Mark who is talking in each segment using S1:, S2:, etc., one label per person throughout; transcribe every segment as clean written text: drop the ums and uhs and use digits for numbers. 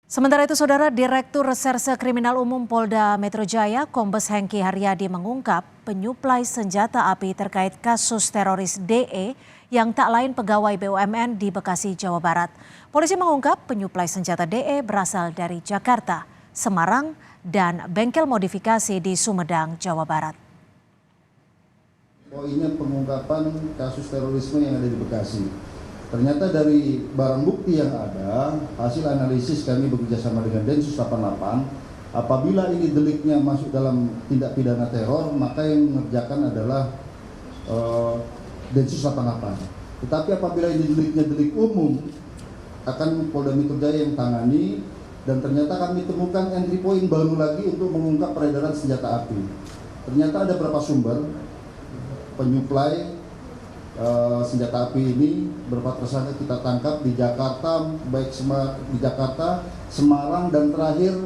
S1: Sementara itu, Saudara, Direktur Reserse Kriminal Umum Polda Metro Jaya, Kombes Hengki Haryadi mengungkap penyuplai senjata api terkait kasus teroris DE yang tak lain pegawai BUMN di Bekasi, Jawa Barat. Polisi mengungkap penyuplai senjata DE berasal dari Jakarta, Semarang, dan bengkel modifikasi di Sumedang, Jawa Barat.
S2: Poinnya pengungkapan kasus terorisme yang ada di Bekasi. Ternyata dari barang bukti yang ada, hasil analisis kami bekerjasama dengan Densus 88, apabila ini deliknya masuk dalam tindak pidana teror, maka yang mengerjakan adalah Densus 88. Tetapi apabila ini deliknya delik umum, akan Polda Metro Jaya yang tangani, dan ternyata kami temukan entry point baru lagi untuk mengungkap peredaran senjata api. Ternyata ada beberapa sumber penyuplai senjata api ini, beberapa tersangka kita tangkap di Jakarta, baik di Jakarta, Semarang, dan terakhir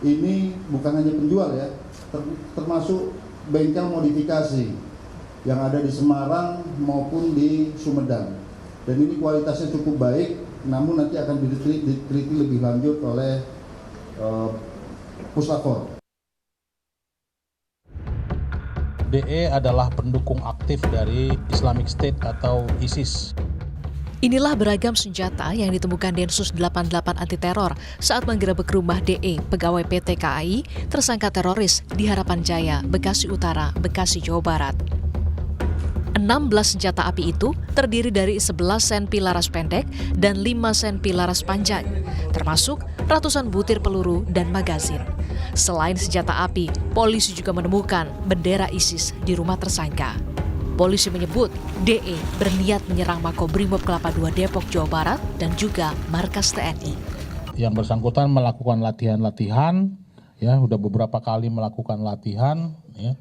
S2: ini bukan hanya penjual ya, termasuk bengkel modifikasi yang ada di Semarang maupun di Sumedang. Dan ini kualitasnya cukup baik, namun nanti akan diteliti lebih lanjut oleh Puslapor.
S3: DE adalah pendukung aktif dari Islamic State atau ISIS.
S4: Inilah beragam senjata yang ditemukan Densus 88 anti teror saat menggerebek rumah DE, pegawai PT KAI, tersangka teroris di Harapan Jaya, Bekasi Utara, Bekasi, Jawa Barat. 16 senjata api itu terdiri dari 11 senpi laras pendek dan 5 senpi laras panjang, termasuk ratusan butir peluru dan magazin. Selain senjata api, polisi juga menemukan bendera ISIS di rumah tersangka. Polisi menyebut DE berniat menyerang Makobrimob Kelapa II Depok, Jawa Barat dan juga markas TNI.
S3: Yang bersangkutan melakukan latihan-latihan, ya, udah beberapa kali melakukan latihan, ya.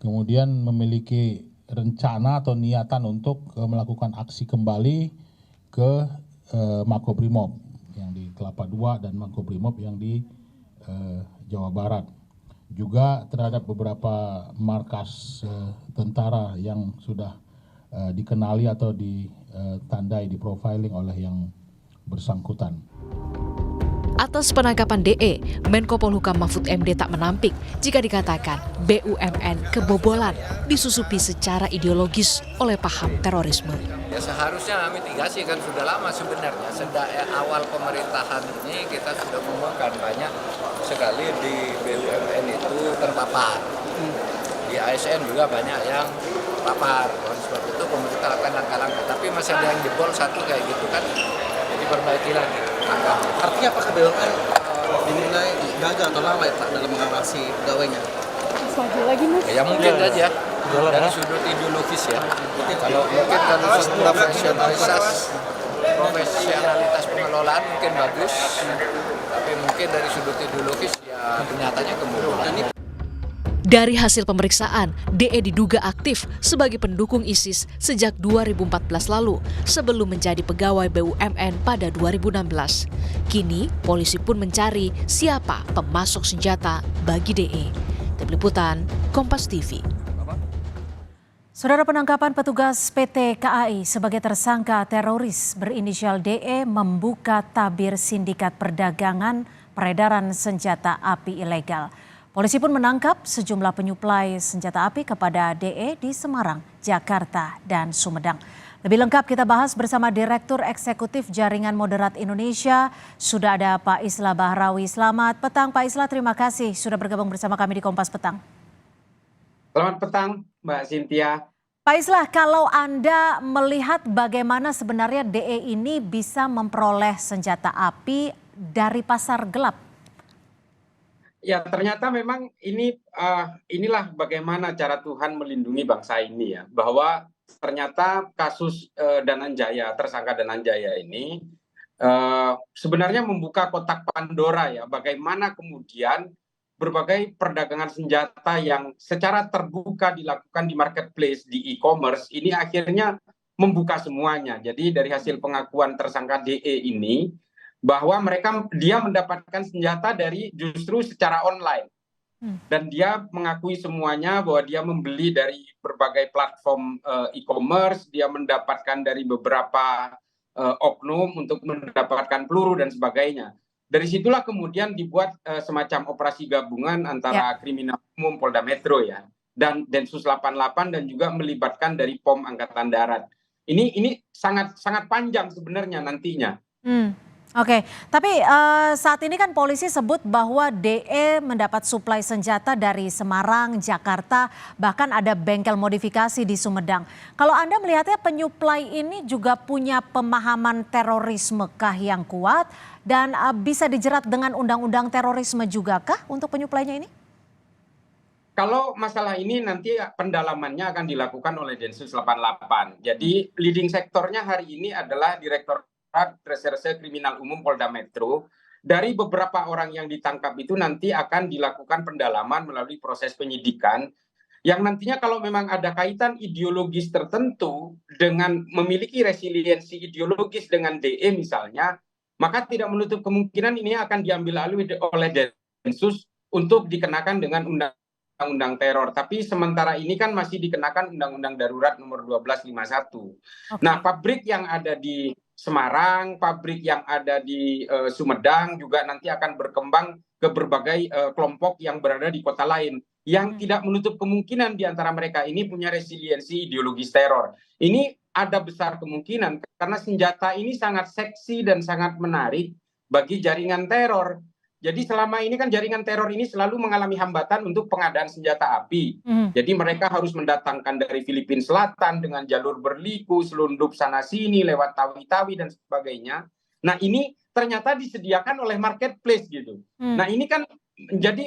S3: Kemudian memiliki rencana atau niatan untuk melakukan aksi kembali ke Makobrimob yang di Kelapa II dan Makobrimob yang di Jawa Barat. Juga terhadap beberapa markas tentara yang sudah dikenali atau ditandai, diprofiling oleh yang bersangkutan.
S4: Atas penangkapan DE, Menko Polhukam Mahfud MD tak menampik jika dikatakan BUMN kebobolan disusupi secara ideologis oleh paham terorisme.
S5: Ya seharusnya mitigasi kan sudah lama sebenarnya. Sejak awal pemerintahan ini kita sudah ngomongkan banyak sekali di BUMN itu terpapar. Di ASN juga banyak yang terpapar. Oleh sebab itu pemerintah akan langkah-langkah. Tapi masih ada yang jebol satu kayak gitu kan. Jadi perbaiki lagi.
S6: Artinya apakah BUMN dinilai gagal atau lalai Pak dalam mengawasi pegawainya?
S1: Maju lagi, Mas.
S5: Ya mungkin aja dari sudut ideologis ya. Kalau mungkin dari sudut profesionalitas pengelolaan mungkin bagus, tapi mungkin dari sudut ideologis ya kenyataannya kebobolan.
S4: Dari hasil pemeriksaan, DE diduga aktif sebagai pendukung ISIS sejak 2014 lalu sebelum menjadi pegawai BUMN pada 2016. Kini, polisi pun mencari siapa pemasok senjata bagi DE. Tim Liputan, Kompas TV.
S1: Saudara, penangkapan petugas PT KAI sebagai tersangka teroris berinisial DE membuka tabir sindikat perdagangan peredaran senjata api ilegal. Polisi pun menangkap sejumlah penyuplai senjata api kepada DE di Semarang, Jakarta, dan Sumedang. Lebih lengkap kita bahas bersama Direktur Eksekutif Jaringan Moderat Indonesia. Sudah ada Pak Islah Bahrawi. Selamat petang Pak Islah, terima kasih sudah bergabung bersama kami di Kompas Petang.
S7: Selamat petang Mbak Cynthia.
S1: Pak Islah, kalau Anda melihat bagaimana sebenarnya DE ini bisa memperoleh senjata api dari pasar gelap?
S7: Ya ternyata memang inilah bagaimana cara Tuhan melindungi bangsa ini ya, bahwa ternyata kasus Dananjaya, tersangka Dananjaya ini sebenarnya membuka kotak Pandora ya, bagaimana kemudian berbagai perdagangan senjata yang secara terbuka dilakukan di marketplace, di e-commerce, ini akhirnya membuka semuanya. Jadi dari hasil pengakuan tersangka DE ini, bahwa dia mendapatkan senjata dari justru secara online. Dan dia mengakui semuanya bahwa dia membeli dari berbagai platform e-commerce, dia mendapatkan dari beberapa oknum untuk mendapatkan peluru dan sebagainya. Dari situlah kemudian dibuat semacam operasi gabungan antara Kriminal Umum Polda Metro ya dan Densus 88 dan juga melibatkan dari POM Angkatan Darat. Ini sangat sangat panjang sebenarnya nantinya.
S1: Oke, tapi saat ini kan polisi sebut bahwa DE mendapat suplai senjata dari Semarang, Jakarta, bahkan ada bengkel modifikasi di Sumedang. Kalau Anda melihatnya penyuplai ini juga punya pemahaman terorisme kah yang kuat dan bisa dijerat dengan undang-undang terorisme juga kah untuk penyuplainya ini?
S7: Kalau masalah ini nanti pendalamannya akan dilakukan oleh Densus 88. Jadi leading sektornya hari ini adalah Direktur Reserse Kriminal Umum Polda Metro. Dari beberapa orang yang ditangkap itu nanti akan dilakukan pendalaman melalui proses penyidikan yang nantinya kalau memang ada kaitan ideologis tertentu dengan memiliki resiliensi ideologis dengan DE misalnya, maka tidak menutup kemungkinan ini akan diambil alih oleh Densus untuk dikenakan dengan undang-undang teror. Tapi sementara ini kan masih dikenakan Undang-Undang Darurat nomor 1251. Nah, pabrik yang ada di Semarang, pabrik yang ada di Sumedang juga nanti akan berkembang ke berbagai kelompok yang berada di kota lain yang tidak menutup kemungkinan di antara mereka ini punya resiliensi ideologis teror. Ini ada besar kemungkinan karena senjata ini sangat seksi dan sangat menarik bagi jaringan teror. Jadi selama ini kan jaringan teror ini selalu mengalami hambatan untuk pengadaan senjata api. Jadi mereka harus mendatangkan dari Filipina Selatan dengan jalur berliku, selundup sana-sini, lewat Tawi-Tawi dan sebagainya. Nah ini ternyata disediakan oleh marketplace gitu. Nah ini kan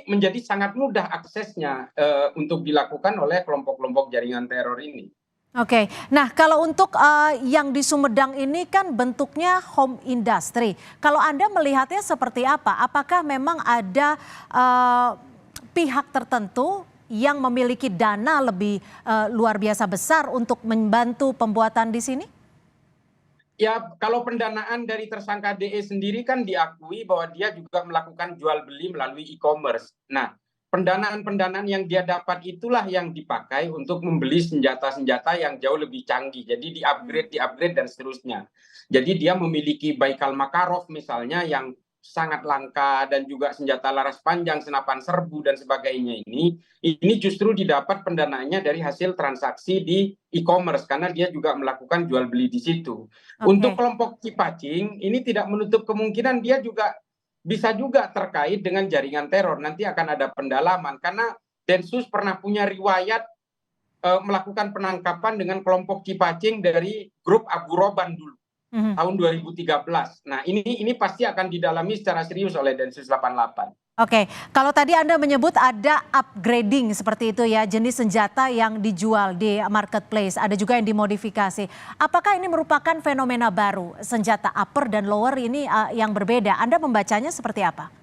S7: menjadi sangat mudah aksesnya untuk dilakukan oleh kelompok-kelompok jaringan teror ini.
S1: Oke, nah kalau untuk yang di Sumedang ini kan bentuknya home industry. Kalau Anda melihatnya seperti apa? Apakah memang ada pihak tertentu yang memiliki dana lebih luar biasa besar untuk membantu pembuatan di sini?
S7: Ya, kalau pendanaan dari tersangka DE sendiri kan diakui bahwa dia juga melakukan jual beli melalui e-commerce. Nah, pendanaan-pendanaan yang dia dapat itulah yang dipakai untuk membeli senjata-senjata yang jauh lebih canggih. Jadi di-upgrade dan seterusnya. Jadi dia memiliki Baikal Makarov misalnya yang sangat langka dan juga senjata laras panjang, senapan serbu dan sebagainya ini justru didapat pendanaannya dari hasil transaksi di e-commerce karena dia juga melakukan jual beli di situ. Untuk kelompok Cipacing ini tidak menutup kemungkinan dia juga bisa juga terkait dengan jaringan teror. Nanti akan ada pendalaman karena Densus pernah punya riwayat melakukan penangkapan dengan kelompok Cipacing dari grup Abu Roban dulu tahun 2013. Nah ini pasti akan didalami secara serius oleh Densus 88.
S1: Oke, kalau tadi Anda menyebut ada upgrading seperti itu ya, jenis senjata yang dijual di marketplace, ada juga yang dimodifikasi. Apakah ini merupakan fenomena baru, senjata upper dan lower ini yang berbeda? Anda membacanya seperti apa?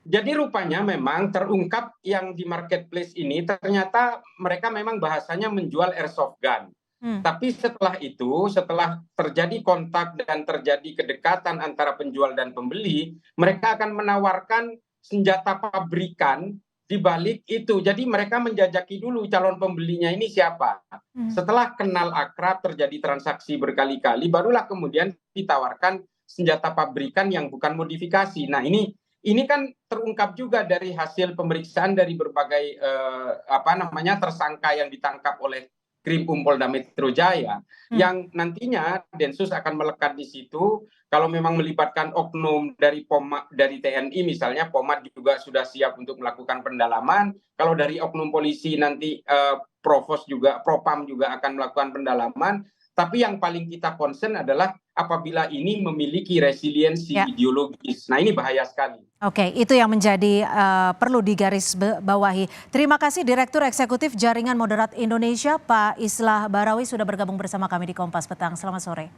S7: Jadi rupanya memang terungkap yang di marketplace ini ternyata mereka memang bahasanya menjual airsoft gun. Tapi setelah itu, setelah terjadi kontak dan terjadi kedekatan antara penjual dan pembeli, mereka akan menawarkan senjata pabrikan di balik itu. Jadi mereka menjajaki dulu calon pembelinya ini siapa. Setelah kenal akrab, terjadi transaksi berkali-kali, barulah kemudian ditawarkan senjata pabrikan yang bukan modifikasi. Nah ini kan terungkap juga dari hasil pemeriksaan dari berbagai tersangka yang ditangkap oleh Krim Polda Metro Jaya, yang nantinya Densus akan melekat di situ. Kalau memang melibatkan oknum dari TNI misalnya, Pomad juga sudah siap untuk melakukan pendalaman. Kalau dari oknum polisi nanti Propam juga akan melakukan pendalaman. Tapi yang paling kita concern adalah apabila ini memiliki resiliensi ideologis. Nah ini bahaya sekali.
S1: Oke, itu yang menjadi perlu digarisbawahi. Terima kasih Direktur Eksekutif Jaringan Moderat Indonesia, Pak Islah Barawi sudah bergabung bersama kami di Kompas Petang. Selamat sore.